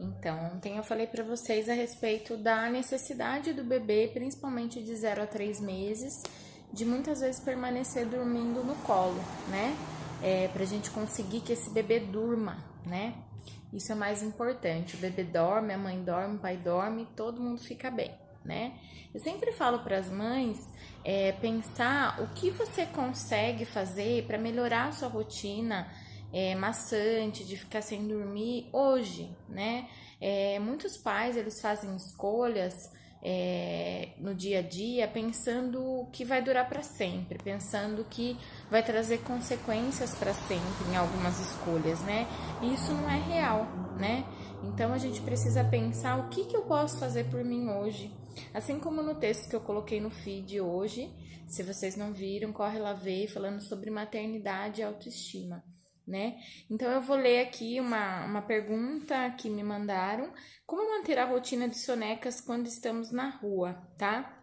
Então, ontem eu falei para vocês a respeito da necessidade do bebê, principalmente de 0 a 3 meses, de muitas vezes permanecer dormindo no colo, né? Pra gente conseguir que esse bebê durma, né? Isso é mais importante. O bebê dorme, a mãe dorme, o pai dorme, todo mundo fica bem, né? Eu sempre falo para as mães pensar o que você consegue fazer para melhorar a sua rotina maçante, de ficar sem dormir hoje, né? Muitos pais, eles fazem escolhas no dia a dia pensando que vai durar para sempre, pensando que vai trazer consequências para sempre em algumas escolhas, né? E isso não é real, né? Então a gente precisa pensar o que eu posso fazer por mim hoje. Assim como no texto que eu coloquei no feed hoje, se vocês não viram, corre lá ver, falando sobre maternidade e autoestima, né? Então eu vou ler aqui uma pergunta que me mandaram: como manter a rotina de sonecas quando estamos na rua, tá?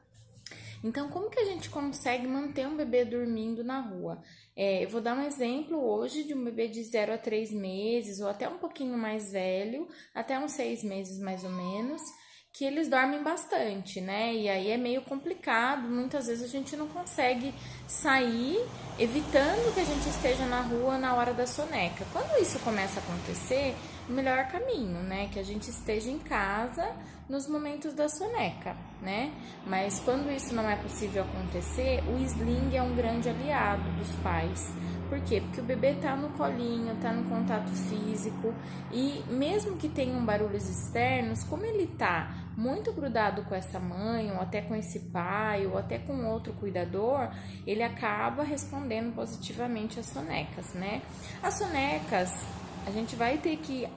Então, como que a gente consegue manter um bebê dormindo na rua? Eu vou dar um exemplo hoje de um bebê de 0 a 3 meses, ou até um pouquinho mais velho, até uns 6 meses mais ou menos, que eles dormem bastante, né? E aí é meio complicado, muitas vezes a gente não consegue sair evitando que a gente esteja na rua na hora da soneca. Quando isso começa a acontecer, o melhor caminho, né? Que a gente esteja em casa nos momentos da soneca, né? Mas quando isso não é possível acontecer, o sling é um grande aliado dos pais. Por quê? Porque o bebê tá no colinho, tá no contato físico e mesmo que tenham barulhos externos, como ele tá muito grudado com essa mãe, ou até com esse pai, ou até com outro cuidador, ele acaba respondendo positivamente às sonecas, né? As sonecas, a gente vai ter que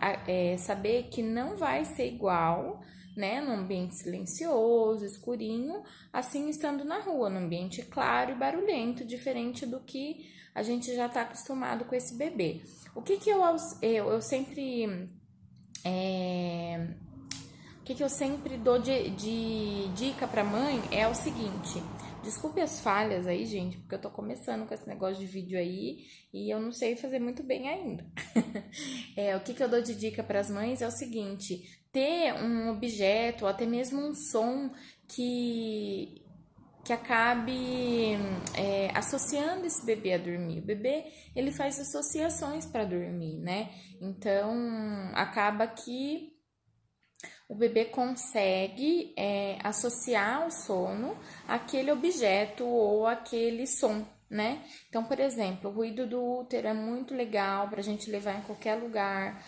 saber que não vai ser igual, né, num ambiente silencioso, escurinho, assim estando na rua, num ambiente claro e barulhento, diferente do que a gente já está acostumado com esse bebê. O que eu sempre o que eu sempre dou de dica para mãe é o seguinte: desculpe as falhas aí, gente, porque eu tô começando com esse negócio de vídeo aí e eu não sei fazer muito bem ainda. O que eu dou de dica para as mães é o seguinte: ter um objeto, ou até mesmo um som que acabe associando esse bebê a dormir. O bebê, ele faz associações para dormir, né? Então, acaba que o bebê consegue associar o sono àquele objeto ou àquele som, né? Então, por exemplo, o ruído do útero é muito legal para a gente levar em qualquer lugar.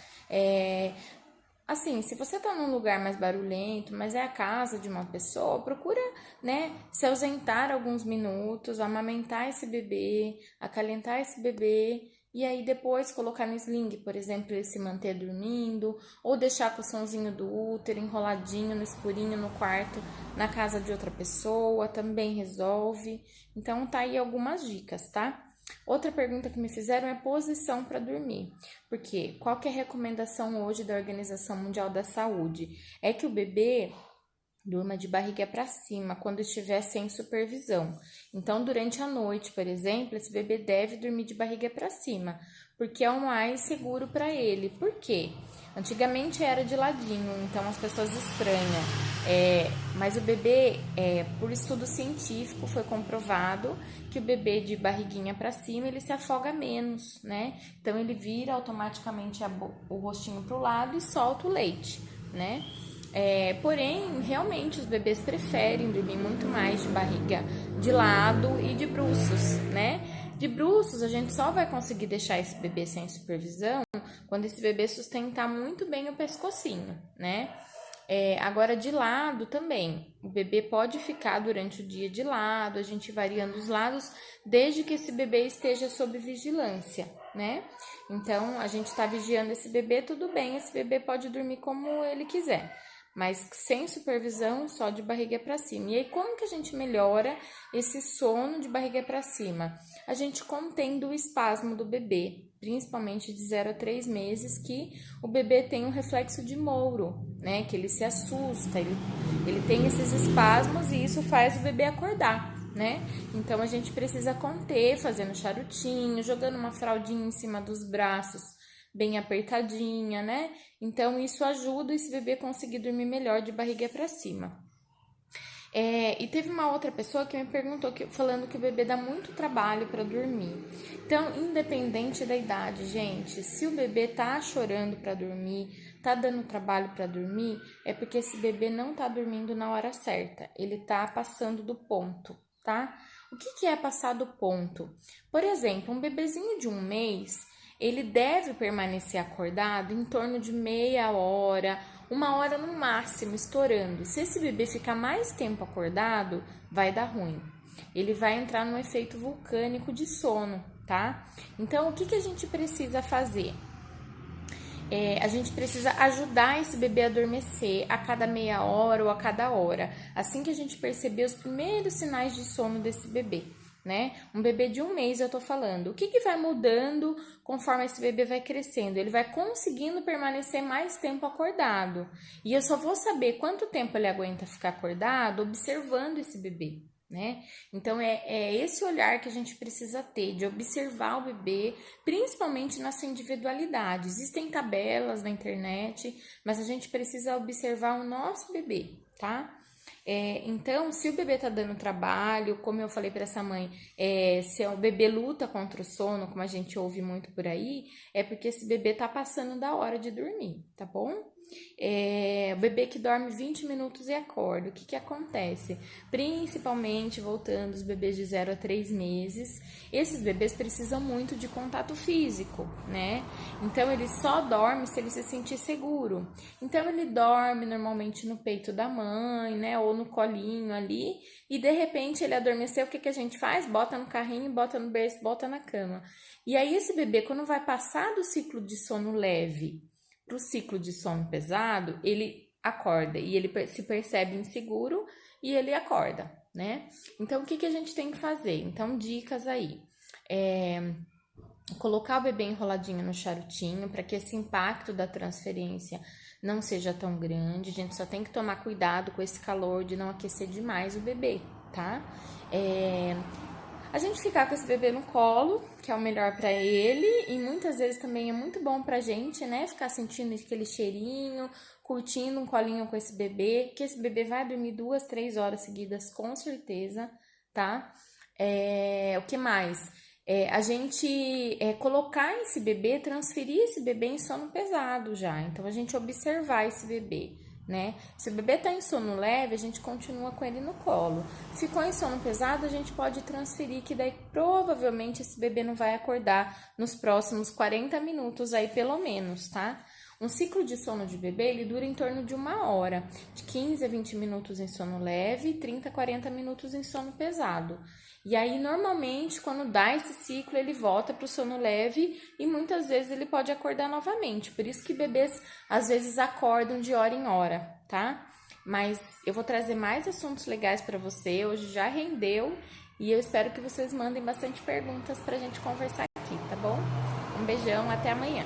Assim, se você tá num lugar mais barulhento, mas é a casa de uma pessoa, procura, né, se ausentar alguns minutos, amamentar esse bebê, acalentar esse bebê, e aí depois colocar no sling, por exemplo, ele se manter dormindo, ou deixar com o sonzinho do útero enroladinho no escurinho no quarto, na casa de outra pessoa, também resolve. Então tá aí algumas dicas, tá? Outra pergunta que me fizeram é posição para dormir. Porque qual que é a recomendação hoje da Organização Mundial da Saúde? É que o bebê durma de barriga para cima quando estiver sem supervisão. Então, durante a noite, por exemplo, esse bebê deve dormir de barriga para cima, porque é o mais seguro para ele. Por quê? Antigamente era de ladinho, então as pessoas estranham. Mas o bebê, por estudo científico, foi comprovado que o bebê de barriguinha para cima, ele se afoga menos, né? Então, ele vira automaticamente o rostinho para o lado e solta o leite, né? Porém, realmente, os bebês preferem dormir muito mais de barriga de lado e de bruços, né? De bruços, a gente só vai conseguir deixar esse bebê sem supervisão quando esse bebê sustentar muito bem o pescocinho, né? Agora, de lado também, o bebê pode ficar durante o dia de lado, a gente variando os lados, desde que esse bebê esteja sob vigilância, né? Então, a gente tá vigiando esse bebê, tudo bem, esse bebê pode dormir como ele quiser, mas sem supervisão, só de barriga para cima. E aí, como que a gente melhora esse sono de barriga para cima? A gente contendo o espasmo do bebê, principalmente de 0 a 3 meses, que o bebê tem um reflexo de Mouro, né? Que ele se assusta, ele tem esses espasmos e isso faz o bebê acordar, né? Então, a gente precisa conter, fazendo charutinho, jogando uma fraldinha em cima dos braços bem apertadinha, né? Então, isso ajuda esse bebê a conseguir dormir melhor de barriga para cima. E teve uma outra pessoa que me perguntou, falando que o bebê dá muito trabalho para dormir. Então, independente da idade, gente, se o bebê tá chorando para dormir, tá dando trabalho para dormir, é porque esse bebê não tá dormindo na hora certa. Ele tá passando do ponto, tá? O que é passar do ponto? Por exemplo, um bebezinho de 1 mês, ele deve permanecer acordado em torno de meia hora, 1 hora no máximo, estourando. Se esse bebê ficar mais tempo acordado, vai dar ruim. Ele vai entrar no efeito vulcânico de sono, tá? Então, o que a gente precisa fazer? A gente precisa ajudar esse bebê a adormecer a cada meia hora ou a cada hora, assim que a gente perceber os primeiros sinais de sono desse bebê, né? Um bebê de 1 mês, eu tô falando. O que vai mudando conforme esse bebê vai crescendo? Ele vai conseguindo permanecer mais tempo acordado. E eu só vou saber quanto tempo ele aguenta ficar acordado observando esse bebê, né? Então, é esse olhar que a gente precisa ter, de observar o bebê, principalmente na sua individualidade. Existem tabelas na internet, mas a gente precisa observar o nosso bebê, tá? Então, se o bebê tá dando trabalho, como eu falei para essa mãe, se o bebê luta contra o sono, como a gente ouve muito por aí, é porque esse bebê tá passando da hora de dormir, tá bom? O bebê que dorme 20 minutos e acorda, o que acontece? Principalmente voltando os bebês de 0 a 3 meses, esses bebês precisam muito de contato físico, né? Então ele só dorme se ele se sentir seguro. Então ele dorme normalmente no peito da mãe, né? Ou no colinho ali, e de repente ele adormeceu, o que a gente faz? Bota no carrinho, bota no berço, bota na cama. E aí esse bebê, quando vai passar do ciclo de sono leve para o ciclo de sono pesado, ele acorda e ele se percebe inseguro e ele acorda, né? Então, o que a gente tem que fazer? Então, dicas aí. Colocar o bebê enroladinho no charutinho para que esse impacto da transferência não seja tão grande. A gente só tem que tomar cuidado com esse calor de não aquecer demais o bebê, tá? A gente ficar com esse bebê no colo, que é o melhor pra ele, e muitas vezes também é muito bom pra gente, né? Ficar sentindo aquele cheirinho, curtindo um colinho com esse bebê, que esse bebê vai dormir 2, 3 horas seguidas, com certeza, tá? O que mais? A gente colocar esse bebê, transferir esse bebê em sono pesado já. Então, a gente observar esse bebê, né? Se o bebê tá em sono leve, a gente continua com ele no colo. Ficou em sono pesado, a gente pode transferir, que daí provavelmente esse bebê não vai acordar nos próximos 40 minutos aí, pelo menos, tá? Um ciclo de sono de bebê, ele dura em torno de 1 hora, de 15 a 20 minutos em sono leve e 30 a 40 minutos em sono pesado. E aí, normalmente, quando dá esse ciclo, ele volta para o sono leve e muitas vezes ele pode acordar novamente. Por isso que bebês, às vezes, acordam de hora em hora, tá? Mas eu vou trazer mais assuntos legais para você. Hoje já rendeu e eu espero que vocês mandem bastante perguntas para a gente conversar aqui, tá bom? Um beijão, até amanhã.